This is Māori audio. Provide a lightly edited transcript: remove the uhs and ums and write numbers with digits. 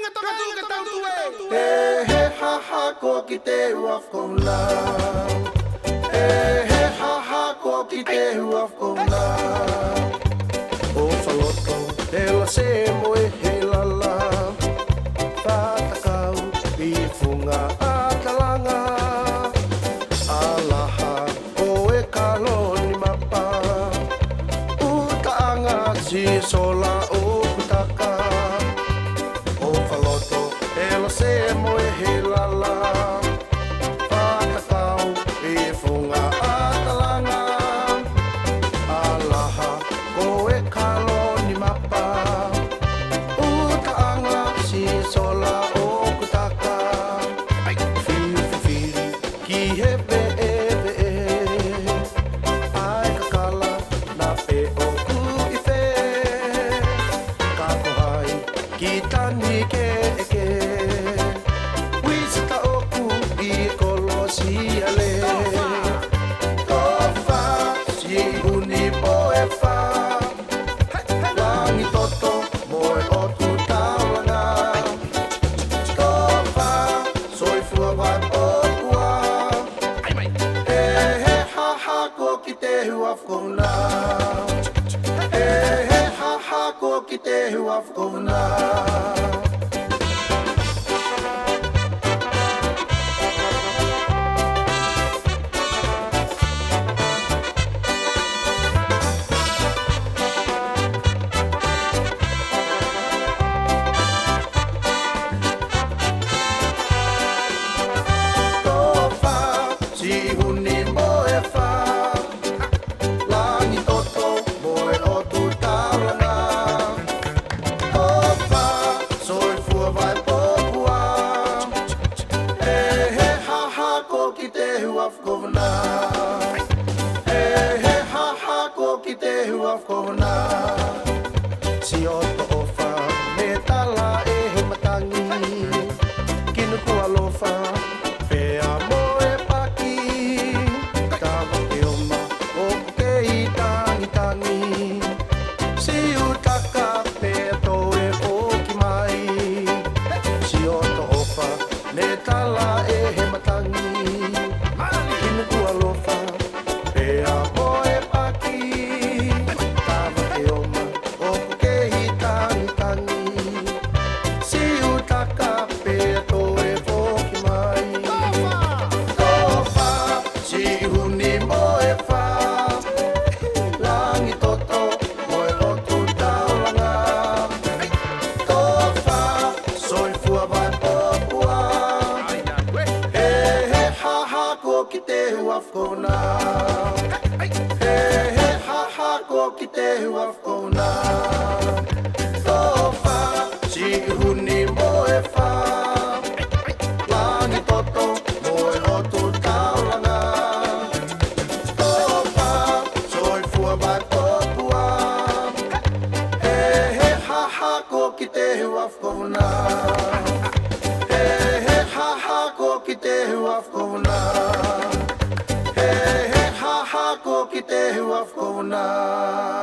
E he ha ha ko ki te uaf ko nā. E he ha ha ko ki te uaf ko nā. O whaloto te la se mo e he lala. Whātakau I whunga a talanga. Alaha o e kaloni mapa. Utaanga si sola o kutaka. O whaloto te la se mo e he lala. Whātakau I whunga a talanga. Alaha o e kaloni mapa. Utaanga si sola o kutaka. Whiwhiwhiri ki he pe ai kakala na pe o ku I whe. Kako hai ki tani ke eke. Wisita o ku I kolo si ale. Tofa si huni po e wha. Langi toto moe o tu taulanga. Tofa soifua vai po kua. E he ha ha ko ki te huaf ko nā. E he ha ha ko ki te huaf ko nā. Tofa si huni mo e wha. Langi toto moe o tu taulanga. Tofa soifua vai po kua. E he ha ha ko ki te huaf ko nā. E he ha ha ko ki te huaf ko nā. Si oto o wha me tala e he matangi. Kinu kua lofa pea mo e paki. Tawa ke oma o ke I tangi. Si utaka pea to e o ki mai. Si oto o wha me tala e he matangi. Kinu kua lofa pea mo e paki. Tawa ke oma o ke I tangi. Si utaka pea to e o ki mai. Tofa si huni mo e wha. Langi toto moe o tu taulanga. Tofa soifua vai po kua. E he ha ha ko ki te huaf ko nā. E he ha ha ko ki te huaf ko nā. Tofa si huni mo e wha. Langi toto moe o tu taulanga. Tofa soifua vai po kua. E he ha ha ko ki te huaf ko nā. E he ha ha ko ki te huaf ko nā. E he ha ha ko ki te huaf ko nā.